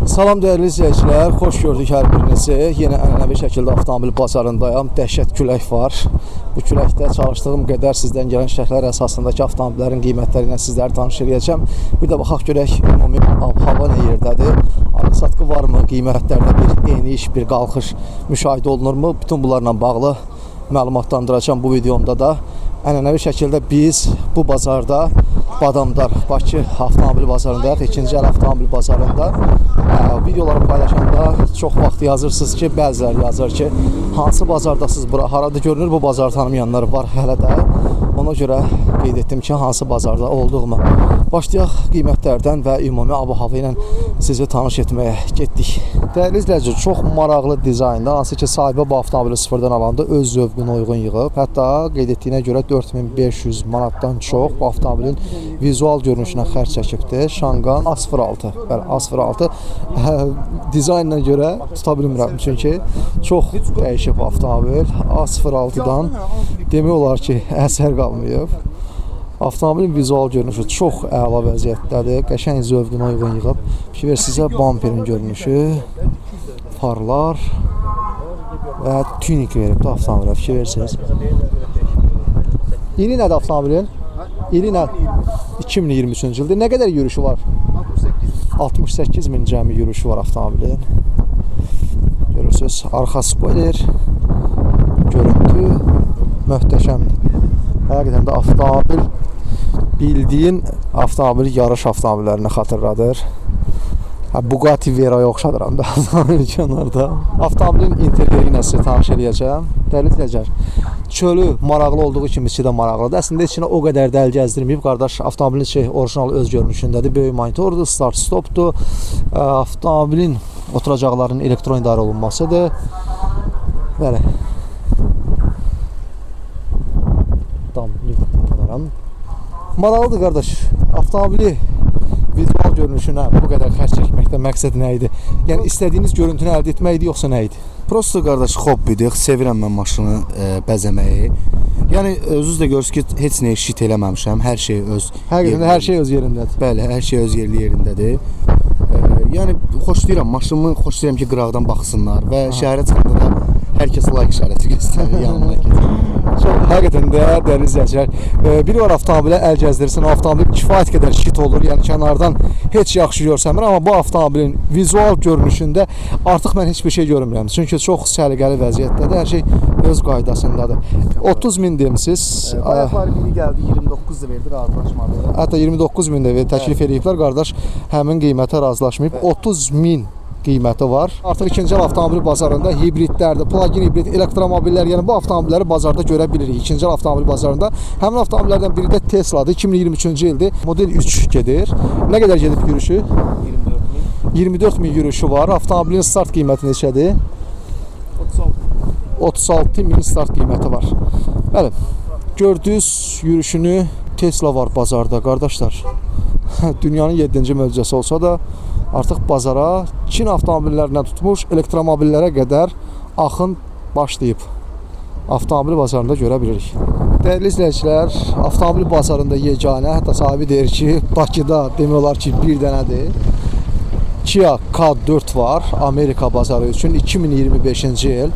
Salam dəyərli izləyicilər, xoş gördük hər birinizi. Yenə ənənəvi şəkildə avtomobil bazarındayım. Dəhşət külək var. Bu küləkdə çalışdığım qədər sizdən gələn şərhlər əsasındakı avtomobillərin qiymətləri ilə sizləri tanış edəcəm. Bir də baxaq görək ümumi hava nə yerdədir. Alıq-satqı varmı? Qiymətlərdə bir eniş, bir qalxış müşahidə olunurmu? Bütün bunlarla bağlı məlumatlandıracağım bu videomda da. Ənənəvi şəkildə biz bu bazarda Badamdar, Bakı avtomobil bazarındayıq, ikinci əl avtomobil bazarında. Videoları paylaşanda çox vaxt yazırsınız ki, bəziləri yazır ki, hansı bazardasınız bura, harada görünür, bu bazarı tanımayanlar var hələ də. Ona görə qeyd etdim ki, hansı bazarda olduğumu. Başlayaq qiymətlərdən və ümumi ab-hava ilə sizi tanış etməyə getdik. Dəyərli izləyicilər, çox maraqlı dizaynda, hansı ki, sahibə bu avtomobili sıfırdan alanda öz zövqünə uyğun yığıb. Hətta qeyd etdiyinə görə 4500 manatdan çox bu avtomobilin vizual görünüşünə xərc çəkibdir. Şanqan A06, bəli, A06 dizaynına görə tuta bilmirəm, çünki çox dəyişib avtomobil. A06-dan demək olar ki, əsər qalmayıb. Avtomobilin vizual görünüşü çox əla vəziyyətdədir. Qəşəng zövqünə uyğun yığıb. Fikir sizə bamperin görünüşü, farlar və tuning veribdir avtomobilə. Fikir verirsiniz. İli nədir avtomobilin? İli nədir? 2023-cü ildir. Nə qədər yürüyüşü var? 68 min cəmi yürüyüşü var avtomobilin. Görürsünüz, arxa spoiler, görüntü möhtəşəmdir. Həqiqətən də avtomobil bildiyin avtomobil yarış avtomobillərini xatırladır. Bugatti Vera'ya oxşadıram da avtomobil kənarda. Avtomobilin interyeri ilə sizə tanış edəcəm. Dəyərli izləyicilər, çölü maraqlı olduğu kimi içi də maraqlıdır. Əslində içinə o qədər dəl gəzdirməyib. Qardaş, avtomobilin içi orijinal öz görünüşündədir. Böyük monitordur, start stopdur. Avtomobilin oturacaqlarının elektron idarə olunmasıdır. Bəli. Maraqlıdır qardaş. Avtomobili vizual görünüşünə bu qədər xərc çəkməkdə məqsəd nə idi? Yəni istədiyiniz görüntünü əldə etmək idi, yoxsa nə idi? Prosto qardaş, hobbidir. Sevirəm mən maşını bəzəməyi. Yəni özünüz də görürsünüz ki, heç nəyə şit eləməmişəm. Hər şey öz Həqiqətən hər şey öz yerindədir. Bəli, hər şey öz yerindədir. Yəni xoşlayıram, maşınımı xoşlayıram ki, qıraqdan baxsınlar və şəhərə çıxanda da hər kəs like işarəti göstərir yanındakı. Həqiqətən də dəyərli izləyicilər, biri var avtomobilə əl gəzdirirsin, avtomobil kifayət qədər şit olur, yəni kənardan heç yaxşı görsənmir, amma bu avtomobilin vizual görünüşündə artıq mən heç bir şey görmürəm, çünki çox səliqəli vəziyyətdədir, hər şey öz qaydasındadır. 30 min demişsiniz. Bayaqları biri gəldi, 29 da verdi, razılaşmadı. Hətta 29 min də təklif ediblər, qardaş, həmin qiymətə razılaşmayıb, 30 min qiyməti var. Artıq ikinci el avtomobil bazarında hibridlərdir, plug-in hibrid, elektromobillər, yəni bu avtomobilləri bazarda görə bilirik. İkinci el avtomobil bazarında həmin avtomobillərdən biri də Tesla'dır. 2023-cü ildir. Model 3 gedir. Nə qədər gedib yürüyüşü? 24 min yürüyüşü var. Avtomobilin start qiyməti neçədir? 36 min start qiyməti var. Bəli. Gördüyünüz yürüyüşünü Tesla var bazarda, qardaşlar. Dünyanın 7-ci möcüzəsi olsa da artıq bazara Çin avtomobillərindən tutmuş elektromobillərə qədər axın başlayıb. Avtomobil bazarında görə bilirik. Dəyərli izləyicilər, avtomobil bazarında yeganə, hətta sahibi deyir ki, Bakıda demək olar ki, bir dənədir. Kia K4 var, Amerika bazarı üçün 2025-ci il.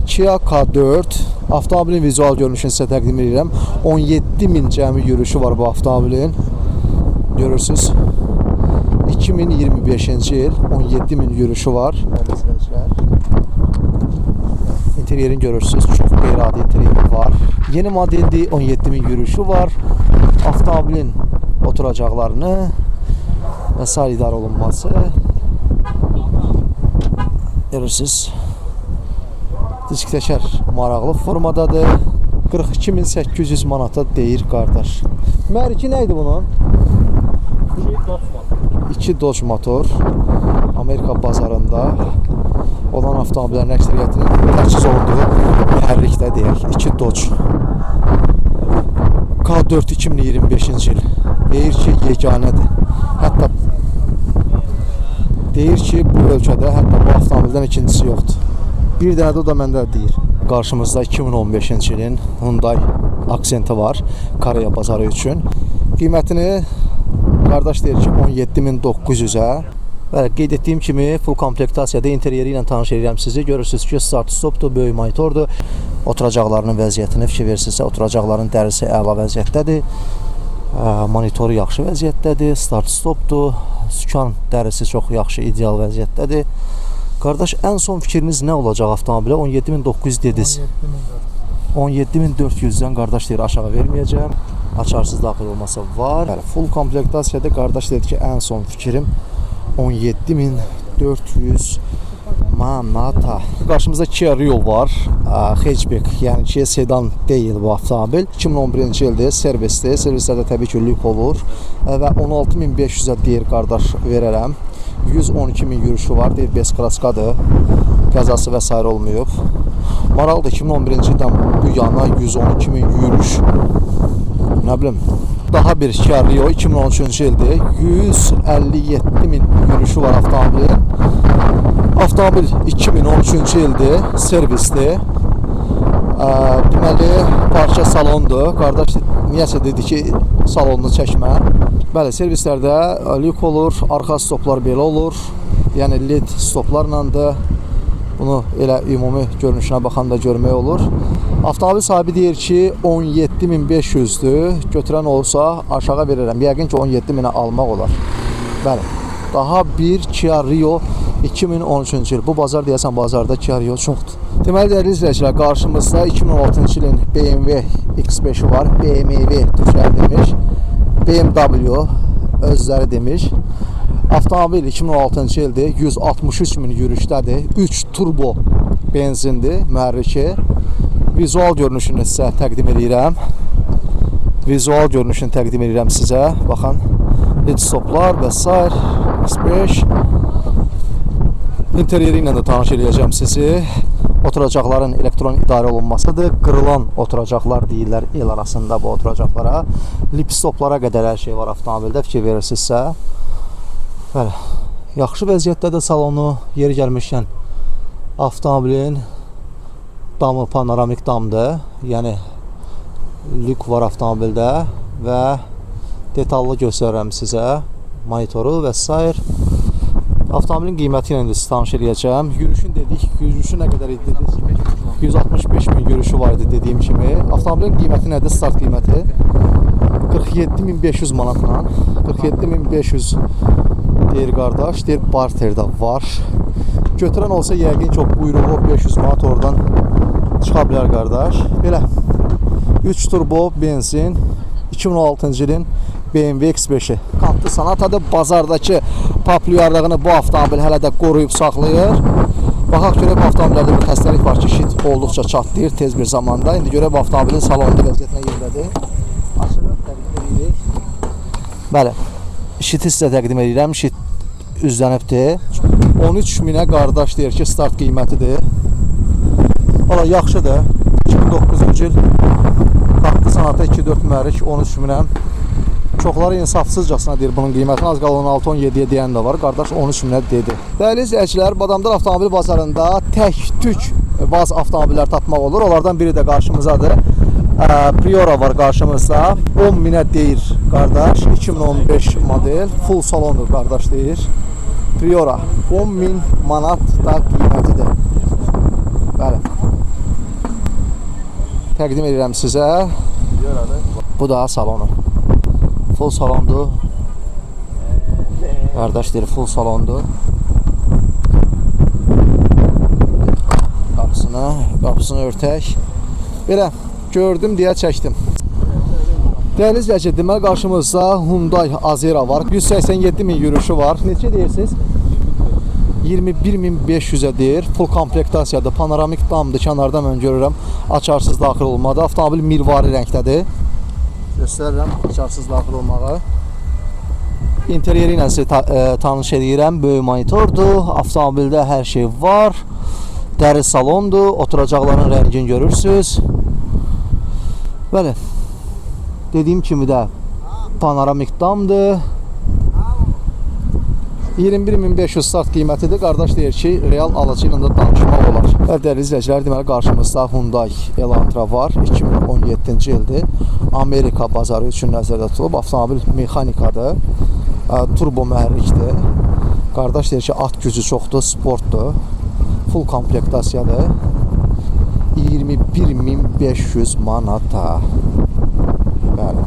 Kia K4 avtomobilin vizual görünüşünü sizə təqdim edirəm. 17 min cəmi yürüyüşü var bu avtomobilin. Görürsünüz. 2025-ci il 17 min yürüyüşü var. İnteryerini görürsünüz. Çox qeyri-adi interyeri var. Yeni modeldir. 17 min yürüyüşü var. Avtomobilin oturacaqlarını və sair idarə olunması. Görürsünüz. Disk təkər maraqlı formadadır. 42.800 manata deyir qardaş. Mərki nə idi bunun? 2 Dodge motor. Amerika bazarında olan avtomobillərin əksəriyyətinin təchiz olunduğu mühərrikdə deyək. 2 Dodge K4 2025-ci il. Deyir ki, yeganədir. Hətta deyir ki, bu ölkədə hətta bu avtomobildən ikincisi yoxdur. Bir dənə də o da məndə deyir. Qarşımızda 2015-ci ilin Hyundai Accent'i var Koreya bazarı üçün. Qiymətini qardaş deyir ki 17.900-ə. Bəli, qeyd etdiyim kimi full komplektasiyada interyeri ilə tanış edirəm sizi. Görürsünüz ki, start stopdur, böyük monitordur. Oturacaqlarının vəziyyətinə fikir verirsinizsə, oturacaqların dərisi əla vəziyyətdədir. Monitoru yaxşı vəziyyətdədir, start stopdur. Sükan dərisi çox yaxşı, ideal vəziyyətdədir. Qardaş, ən son fikriniz nə olacaq avtomobilə? 17.900 dediniz. 17.400-dən qardaş deyir, aşağı verməyəcəm. Açarsız daxil olmasa var. Bəli, full komplektasiyada qardaş dedi ki, ən son fikrim 17.400 manata. Qarşımızda Kia Rio var, hatchback, yəni ki, sedan deyil bu avtomobil. 2011-ci ildir, servisdir. Servislərdə təbii ki, lük olur və 16.500-ə deyir qardaş verərəm. 112.000 yürüşü var, deyir, bez kraskadır, qəzası və s. olmayıb. Maraldır, 2011-ci ildən bu yana 112.000 yürüş, nə bilim, daha bir Kia Rio 2013-cü ildir, 157.000 yürüşü var avtomobilin. Avtomobil 2013-cü ildir, servisdir. Deməli, parça salondur. Qardaş niyəsə dedi ki, salonunu çəkmə. Bəli, servislərdə lük olur, arxa stoplar belə olur. Yəni LED stoplarlandır. Bunu elə ümumi görünüşünə baxanda görmək olur. Avtomobil sahibi deyir ki, 17.500-dür. Götürən olsa aşağı verirəm. Yəqin ki, 17.000-ə almaq olar. Bəli, daha bir Kia Rio 2013-cü il. Bu bazar deyəsən, bazarda Kia Rio çoxdur. Deməli, dəyərli izləyicilər, qarşımızda 2016-cı ilin BMW X5-i var. BMW düşər demiş. BMW özləri demiş. Avtomobil 2016-cı ildir, 163.000 yürüşdədir. 3 turbo benzindir, mühərriki. Vizual görünüşünü sizə təqdim edirəm. Vizual görünüşünü təqdim edirəm sizə. Baxın, LED stoplar və s. X5. İnteryeri ilə də tanış edəcəm sizi. Oturacaqların elektron idarə olunmasıdır. Qırılan oturacaqlar deyirlər el arasında bu oturacaqlara. Lip stoplara qədər hər şey var avtomobildə, fikir verirsinizsə. Bəli, yaxşı vəziyyətdədir salonu. Yeri gəlmişkən avtomobilin damı panoramik damdır. Yəni lük var avtomobildə və detallı göstərirəm sizə monitoru və s. Avtomobilin qiyməti ilə də tanış edəcəm. Yürüşün dedik, yürüşü nə qədər idi dedik? 165.000 yürüşü var idi dediyim kimi. Avtomobilin qiyməti nədir? Start qiyməti 47.500 manatla. 47.500 deyir qardaş, deyir barterdə var. Götürən olsa yəqin ki, buyruğu 500 manat oradan çıxa bilər qardaş. Belə 3 turbo benzin 2016-cı ilin BMW X5-i. Kantlı Sonatadır. Bazardakı populyarlığını bu avtomobil hələ də qoruyub saxlayır. Baxaq görək bu avtomobillərdə bir xəstəlik var ki, şit olduqca çatlayır tez bir zamanda. İndi görək bu avtomobilin salonunda vəziyyətinə yerindədir. Açılır, təqdim edirik. Bəli, şiti sizə təqdim edirəm. Şit üzlənibdir. 13.000-ə qardaş deyir ki, start qiymətidir. Valla yaxşıdır. 2009-cu il Kantlı Sonata 2.4 mühərrik 13.000-ə. Çoxları insafsızcasına deyir bunun qiymətini, az qal 16-17-yə deyən də var. Qardaş 13.000-ə dedi. Dəyərli izləyicilər, Badamdar avtomobil bazarında tək-tük vaz avtomobillər tapmaq olur. Onlardan biri də qarşımızdadır. Priora var qarşımızda. 10.000-ə deyir qardaş. 2015 model. Full salondur qardaş deyir. Priora 10.000 manat da qiymətidir. Bəli. Təqdim edirəm sizə. Bu da salonu. Full salondur. Qardaş deyir, full salondur. Qapısını örtək. Belə, gördüm deyə çəkdim. Dəyərli izləyicilər, deməli qarşımızda Hyundai Azera var. 187.000 yürüşü var. Neçə deyirsiniz? 21.500-ə deyir. Full komplektasiyadır. Panoramik damdır. Kənardan mən görürəm. Açarsız daxil olmadı. Avtomobil mirvari rəngdədir. Göstərirəm açarsız daxil olmağı. İnteryeri ilə sizə tanış edirəm. Böyük monitordur. Avtomobildə hər şey var. Dəri salondur. Oturacaqların rəngini görürsünüz. Bəli. Dediyim kimi də panoramik damdır. 21.500 start qiymətidir. Qardaş deyir ki, real alıcı ilə də danışmaq olar. Dəyərli izləyicilər, deməli qarşımızda Hyundai Elantra var. 2017-ci ildir. Amerika bazarı üçün nəzərdə tutulub. Avtomobil mexanikadır. Turbo mühərrikdir. Qardaş deyir ki, at gücü çoxdur, sportdur. Full komplektasiyadır. 21.500 manata. Bəli.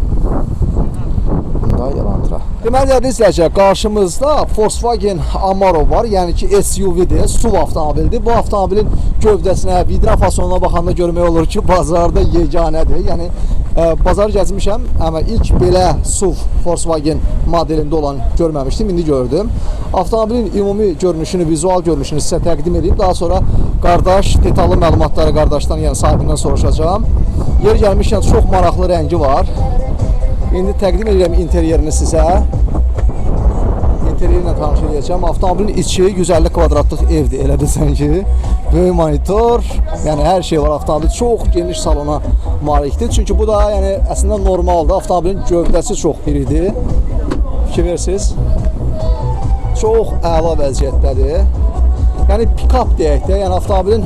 Hyundai Elantra. Deməli, dəyərli izləyicilər, qarşımızda Volkswagen Amarok var. Yəni ki, SUV-dir, SUV avtomobildir. Bu avtomobilin gövdəsinə, vidran fasonuna baxanda görmək olur ki, bazarda yeganədir. Yəni bazarı gəzmişəm, amma ilk belə SUV Volkswagen modelində olan görməmişdim, indi gördüm. Avtomobilin ümumi görünüşünü, vizual görünüşünü sizə təqdim edeyim. Daha sonra qardaş detallı məlumatları qardaşdan, yəni sahibindən soruşacağam. Yer gəlmişkən çox maraqlı rəngi var. İndi təqdim edirəm interyerini sizə. İnteryerinlə tanış edəcəm. Avtomobilin içi 150 kvadratlıq evdir, elə desən ki. Böyük monitor, yəni hər şey var. Avtomobil çox geniş salona malikdir. Çünki bu da yəni əslində normaldır. Avtomobilin gövdəsi çox iridir. Fikir versiniz. Çox əla vəziyyətdədir. Yəni pick-up deyək də, yəni avtomobilin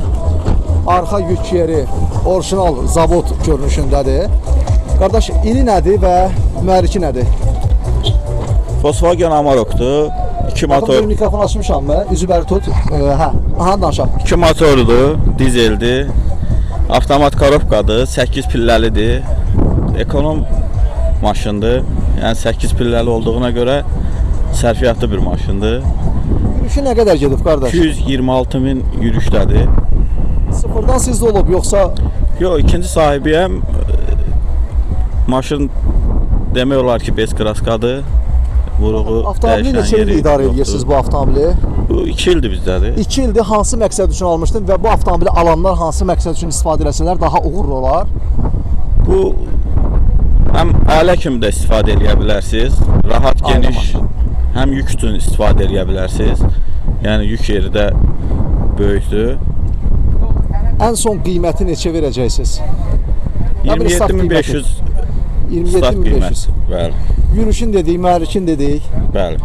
arxa yük yeri orijinal zavod görünüşündədir. Qardaş, ili nədir və mühərriki nədir? Volkswagen Amarok'dur. 2 motor. Bir mikrofon açmışam mı? Üzü bəri tut. Hə, aha danışaq. 2 motorludur, dizeldir. Avtomat korobkadır, 8 pilləlidir. Ekonom maşındır. Yəni 8 pilləli olduğuna görə sərfiyyatlı bir maşındır. Yürüyüşü nə qədər gedib qardaş? 226 min yürüyüşdədir. Sıfırdan sizdə olub, yoxsa? Yox, ikinci sahibiyəm. Maşın demək olar ki, bez kraskadır. Vuruğu Avtomobili neçə il idarə edirsiniz bu avtomobili? Bu 2 ildir bizdədir. 2 ildir hansı məqsəd üçün almışdın və bu avtomobili alanlar hansı məqsəd üçün istifadə eləsələr daha uğurlu olar? Bu həm ailə kimi də istifadə edə bilərsiniz. Rahat, geniş, həm yük üçün istifadə edə bilərsiniz. Yəni yük yeri də böyükdür. Ən son qiyməti neçə verəcəksiniz? 27.500 start 27.500. Bəli. Yürüyüşün dedik, mühərrikin dedik. Bəli.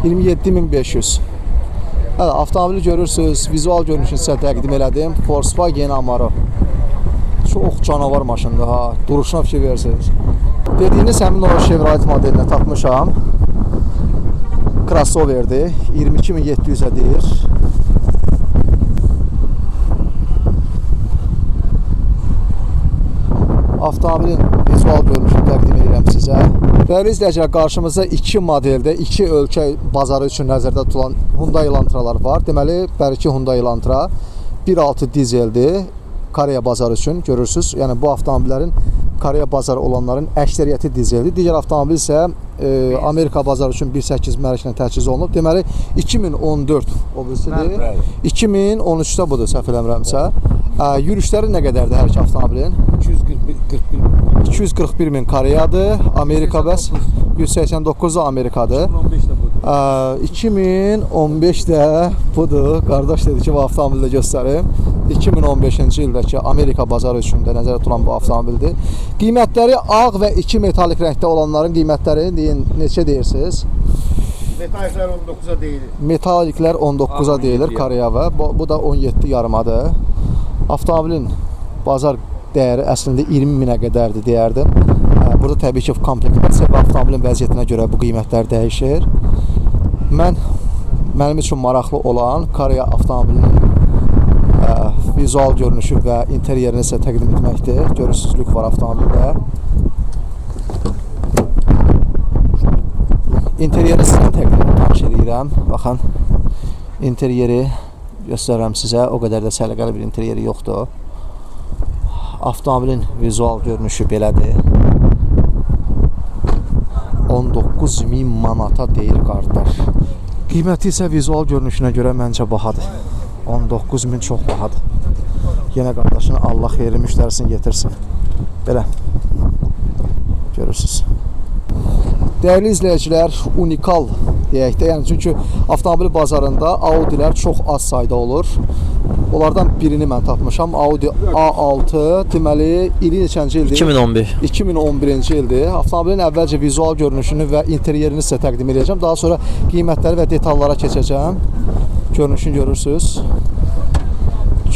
27.500. Hələ avtomobili görürsünüz, vizual görünüşünü sizə təqdim elədim. Volkswagen Amarok. Çox canavar maşındır ha. Duruşuna fikir verirsiniz. Dediyiniz həmin o Chevrolet modelinə tapmışam. Crossoverdir. 22.700-ə deyir. Avtomobilin vizual görünüşünü təqdim edirəm sizə. Dəyərli izləyicilər, qarşımızda 2 modeldə, 2 ölkə bazarı üçün nəzərdə tutulan Hyundai Elantralar var. Deməli, bəriki Hyundai Elantra 1.6 dizeldir. Koreya bazarı üçün görürsüz. Yəni bu avtomobillərin Koreya bazarı olanların əksəriyyəti dizeldir. Digər avtomobil isə Amerika bazarı üçün 1.8 mühərriklə təchiz olunub. Deməli 2014 o birisidir. 2013-də budur, səhv eləmirəmsə. Yürüşləri nə qədərdir hər iki avtomobilin? 241 min Koreyadır. Amerika bəs 189 da Amerikadır. 2015-də budur. Qardaş dedi ki, bu avtomobili də göstərim. 2015-ci ildəki Amerika bazarı üçün də nəzərdə tutulan bu avtomobildir. Qiymətləri ağ və 2 metalik rəngdə olanların qiymətləri neçə deyirsiniz? Metaliklər 19-a deyilir. Metaliklər 19-a deyilir Koreya bu da 17 yarımadır. Avtomobilin bazar dəyəri əslində 20 minə qədərdir deyərdim. Burada təbii ki, komplektasiya və avtomobilin vəziyyətinə görə bu qiymətlər dəyişir. Mənim üçün maraqlı olan Koreya avtomobilinin vizual görünüşü və interyerini sizə təqdim etməkdir. Görürsünüz, lük var avtomobildə. İnteryeri sizə təqdim edirəm. Baxın, interyeri göstərirəm sizə. O qədər də səliqəli bir interyeri yoxdur. Avtomobilin vizual görünüşü belədir. 19.000 manata deyil qardaş. Qiyməti isə vizual görünüşünə görə məncə bahadır. 19.000 çox bahadır. Yenə qardaşın Allah xeyirli müştərisini getirsin. Belə. Görürsünüz. Dəyərli izləyicilər, unikal deyək də, yəni çünki avtomobil bazarında Audilər çox az sayda olur. Onlardan birini mən tapmışam. Audi A6, deməli, ili neçənci ildir? 2011. 2011-ci ildir. Avtomobilin əvvəlcə vizual görünüşünü və interyerini sizə təqdim edəcəm. Daha sonra qiymətləri və detallara keçəcəm. Görünüşünü görürsünüz.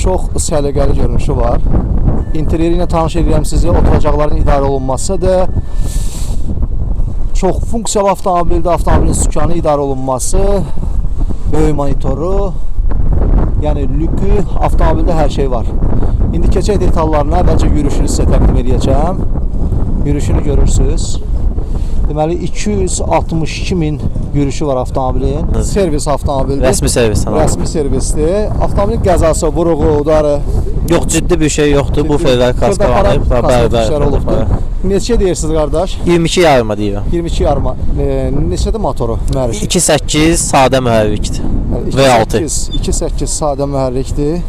Çox səliqəli görünüşü var. İnteryeri ilə tanış edirəm sizi. Oturacaqların idarə olunmasıdır. Çox funksiyalı avtomobildir. Avtomobilin sükanı idarə olunması böyük monitoru, yəni lükü, avtomobildə hər şey var. İndi keçək detallarına, əvvəlcə yürüşünü sizə təqdim edəcəm. Yürüşünü görürsünüz. Deməli 262 min yürüşü var avtomobilin. Servis avtomobildir. Rəsmi servis sana. Rəsmi servisdir. Avtomobilin qəzası, vuruğu, udarı. Yox, ciddi bir şey yoxdur. Bu Ferrari kasko alıb. Bəli, olubdur. Neçə deyirsiniz qardaş? 22 yarıma deyirəm. 22 yarıma. Neçədir motoru? Mühərrik. 2.8 sadə mühərrikdir. V6. 2.8 sadə mühərrikdir.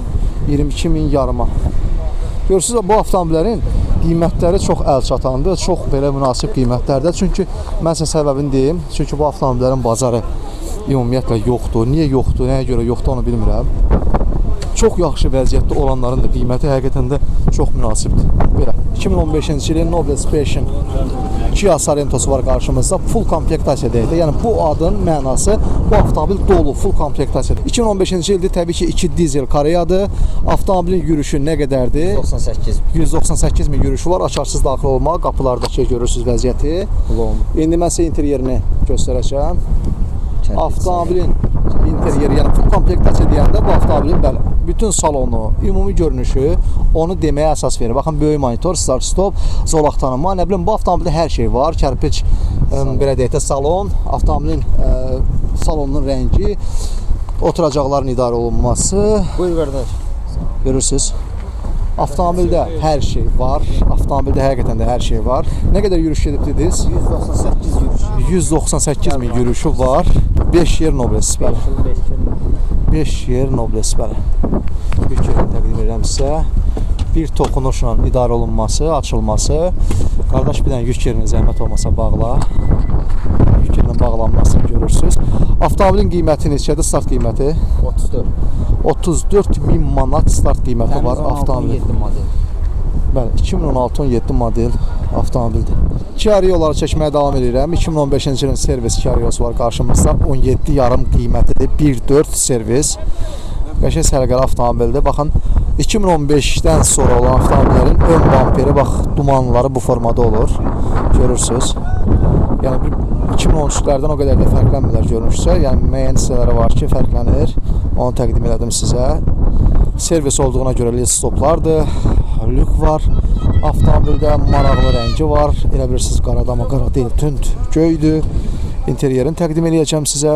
22 min yarıma. Görürsünüz, bu avtomobillərin qiymətləri çox əlçatandır, çox belə münasib qiymətlərdir. Çünki mən sizə səbəbini deyim. Çünki bu avtomobillərin bazarı ümumiyyətlə yoxdur. Niyə yoxdur, nəyə görə yoxdur onu bilmirəm. Çox yaxşı vəziyyətdə olanların da qiyməti həqiqətən də çox münasibdir. Belə 2015-ci ilin Nobel Special Kia Sorento'su var qarşımızda. Full komplektasiyadır. Yəni bu adın mənası bu avtomobil dolu, full komplektasiyadır. 2015-ci ildə təbii ki 2 dizel Koreyadır. Avtomobilin yürüşü nə qədərdir? 98. 198 min yürüşü var. Açarsız daxil olma, qapılardakı görürsüz vəziyyəti. İndi mən sizə interyerini göstərəcəm. Avtomobilin interyeri, yəni full komplektasiya deyəndə bu avtomobilin bəli, bütün salonu, ümumi görünüşü onu deməyə əsas verir. Baxın, böyük monitor, start stop, zolaq tanınma, nə bilim bu avtomobildə hər şey var. Kərpiç belə deyək də salon, avtomobilin salonunun rəngi, oturacaqların idarə olunması. Buyur qardaş. Görürsüz. Avtomobildə hər şey var. Avtomobildə həqiqətən də hər şey var. Nə qədər yürüş edib dediniz? 198 yürüş. 198 min yürüşü var. 5 yer Nobles, bəli. 5 yer Nobles, bəli. Bir kere təqdim edirəm sizə. Bir toxunuşla idarə olunması, açılması. Qardaş, bir dənə yük yerinə zəhmət olmasa bağla. Yük yerinə bağlanmasını görürsünüz. Avtomobilin qiyməti neçədir? Start qiyməti? 34. 34 min manat start qiyməti var avtomobil. 17 model. Bəli, 2016-17 model avtomobildir. Kia Rio'ları çəkməyə davam edirəm. 2015-ci ilin servis Kia Rio'su var qarşımızda. 17 yarım qiymətidir. 1.4 servis. Qəşəng səliqəli avtomobildir. Baxın, 2015-dən sonra olan avtomobillərin ön bamperi, bax, dumanları bu formada olur. Görürsünüz. Yəni 2013-lərdən o qədər də fərqlənmirlər görünüşsə. Yəni müəyyən hissələri var ki, fərqlənir. Onu təqdim elədim sizə. Servis olduğuna görə led stoplardır. Lük var. Avtomobildə maraqlı rəngi var. Elə bilirsiniz, qaradır, amma qara deyil, tünd göydür. İnteryerini təqdim eləyəcəm sizə.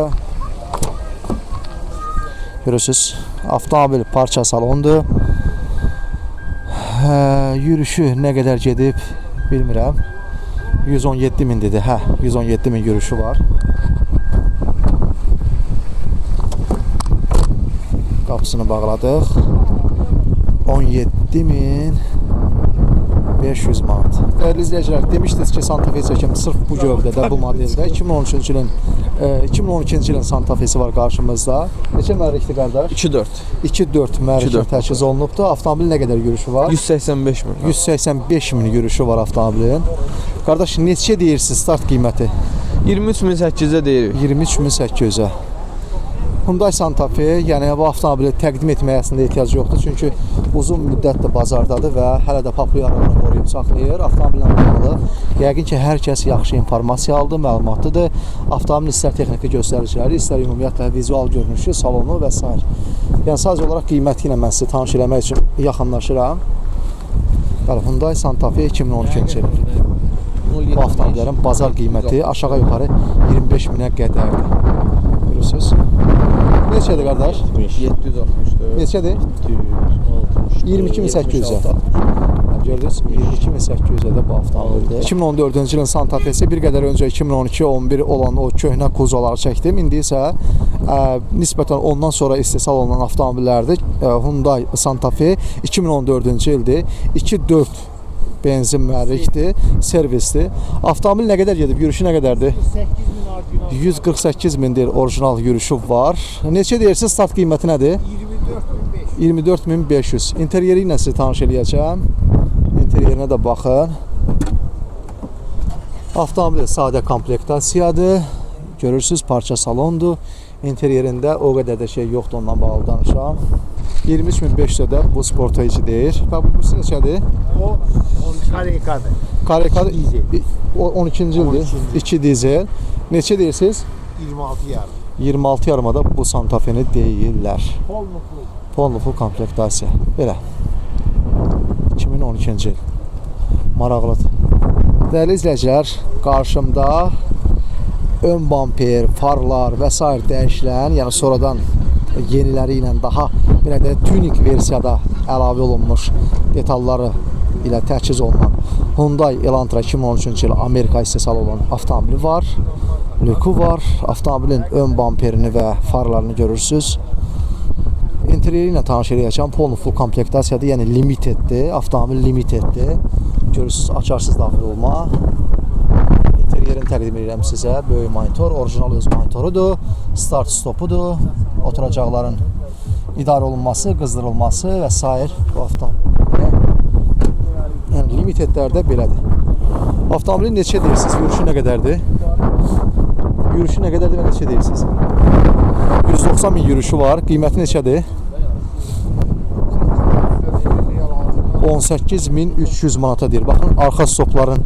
Görürsünüz, avtomobil parça salondur. Yürüşü nə qədər gedib bilmirəm. 117 min dedi. 117 min yürüşü var. Qapısını bağladıq. 17 min 500 manat. Dəyərli izləyicilər, demişdiniz ki, Santa Fe çəkim sırf bu gövdədə, bu modeldə. 2013-cü ilin 2012-ci ilin Santa Fe'si var qarşımızda. Neçə mühərrikdir qardaş? 2.4. 2.4 mühərriklə təchiz olunubdur. Avtomobil nə qədər yürüşü var? 185 min. 185 min yürüşü var avtomobilin. Qardaş, neçə deyirsiniz start qiyməti? 23.800-ə deyirik. 23.800-ə. Hyundai Santa Fe, yəni bu avtomobili təqdim etməyə əslində ehtiyac yoxdur. Çünki uzun müddətdir bazardadır və hələ də populyarlığını qoruyub saxlayır. Avtomobillə bağlı yəqin ki, hər kəs yaxşı informasiya aldı, məlumatlıdır. Avtomobil istər texniki göstəriciləri, istər ümumiyyətlə vizual görünüşü, salonu və s. Yəni sadəcə olaraq qiyməti ilə mən sizi tanış eləmək üçün yaxınlaşıram. Hyundai Santa Fe 2012-ci il. Bu avtomobillərin bazar qiyməti aşağı yuxarı 25 minə qədərdir. Görürsünüz. Neçədir qardaş? 764. Neçədir? 22.800-ə. Gördünüz, 22.800-ə də bu avtomobildir. 2014-cü ilin Santa Fe'si bir qədər öncə 2012-11 olan o köhnə kuzaları çəkdim. İndi isə nisbətən ondan sonra istehsal olunan avtomobillərdir. Hyundai Santa Fe 2014-cü ildir. 2.4 benzin mühərrikdir, servisdir. Avtomobil nə qədər gedib, yürüşü nə qədərdir? 148 mindir orijinal yürüşü var. Neçə deyirsiniz, start qiyməti nədir? 24.500. İnteryeri ilə sizi tanış eləyəcəm. İnteryerinə də baxın. Avtomobil sadə komplektasiyadır. Görürsünüz, parça salondur. İnteryerində o qədər də şey yoxdur, ondan bağlı danışam. 23.500-də bu Sportage deyir. Və bu neçədir? O 12 Karekadır. Karekadır 12-ci ildir. 2 dizel. Neçə deyirsiniz? 26 yarım. 26 yarımada bu Santa Fe-ni deyirlər. Polnuflu komplektasiya. Belə. 2012-ci il. Maraqlıdır. Dəyərli izləyicilər, qarşımda ön bamper, farlar və s. dəyişilən, yəni sonradan yeniləri ilə daha belə də tuning versiyada əlavə olunmuş detalları ilə təchiz olunan Hyundai Elantra 2013-cü il Amerika istehsal olan avtomobili var. Lüku var. Avtomobilin ön bamperini və farlarını görürsünüz. İnterieri ilə tanış edəcəm. Polnuflu komplektasiyadır, yəni limiteddir. Avtomobil limiteddir. Görürsünüz, açarsız daxil olma. İnterierini təqdim edirəm sizə. Böyük monitor, orijinal öz monitorudur. Start stopudur. Oturacaqların idarə olunması, qızdırılması və s. bu avtomobil. Yəni limitedlərdə belədir. Avtomobili neçə deyirsiniz? Yürüşü nə qədərdir? Yürüşü nə qədərdir və neçə deyirsiniz? 190 min yürüşü var. Qiyməti neçədir? 18.300 manata deyir. Baxın, arxa stopların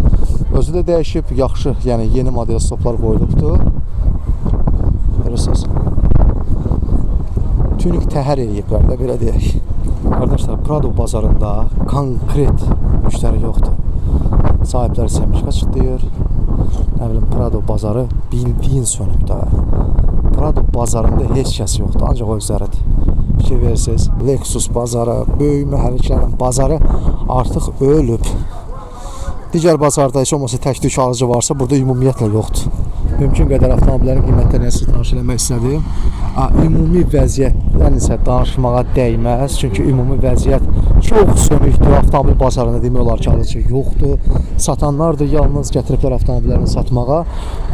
özü də dəyişib. Yaxşı, yəni yeni model stoplar qoyulubdur. Görürsünüz. Tuning təhər eləyiblər də, belə deyək. Qardaşlar, Prado bazarında konkret müştəri yoxdur. Sahiblər sevmişqa çıxdıyır. Nə bilim, Prado bazarı bildiyin sönüb də. Prado bazarında heç kəs yoxdur, ancaq o özləridir. Fikir verirsiniz, Lexus bazarı, böyük mühərriklərin bazarı artıq ölüb. Digər bazarda heç olmasa tək-tük alıcı varsa, burada ümumiyyətlə yoxdur. Mümkün qədər avtomobillərin qiymətlərini sizə tanış eləmək istədim. Ümumi vəziyyətdən isə danışmağa dəyməz. Çünki ümumi vəziyyət çox sönükdür. Avtomobil bazarında demək olar ki, alıcı yoxdur. Satanlar da yalnız gətiriblər avtomobillərini satmağa.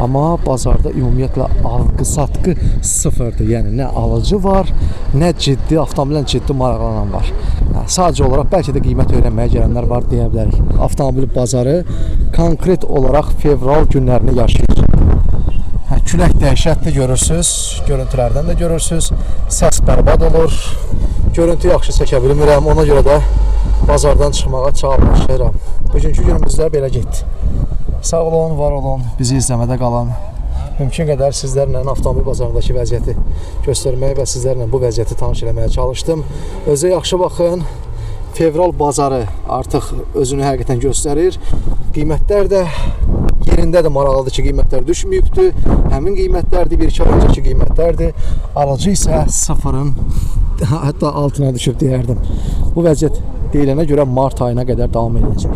Amma bazarda ümumiyyətlə alqı-satqı sıfırdır. Yəni nə alıcı var, nə ciddi, avtomobillə ciddi maraqlanan var. Sadəcə olaraq bəlkə də qiymət öyrənməyə gələnlər var deyə bilərik. Avtomobil bazarı konkret olaraq fevral günlərini yaşayır. Külək dəhşətli görürsünüz, görüntülərdən də görürsünüz, səs bərbad olur, görüntü yaxşı çəkə bilmirəm, ona görə də bazardan çıxmağa çalışıram. Bugünkü günümüzdə belə getdi. Sağ olun, var olun, bizi izləmədə qalan. Mümkün qədər sizlərlə avtomobil bazarındakı vəziyyəti göstərməyə və sizlərlə bu vəziyyəti tanış eləməyə çalışdım. Özə yaxşı baxın, fevral bazarı artıq özünü həqiqətən göstərir. Qiymətlər də yerindədir, maraqlıdır ki, qiymətlər düşməyibdir. Həmin qiymətlərdir, bir-iki ay öncəki qiymətlərdir. Alıcı isə sıfırın hətta altına düşüb deyərdim. Bu vəziyyət deyilənə görə mart ayına qədər davam edəcək.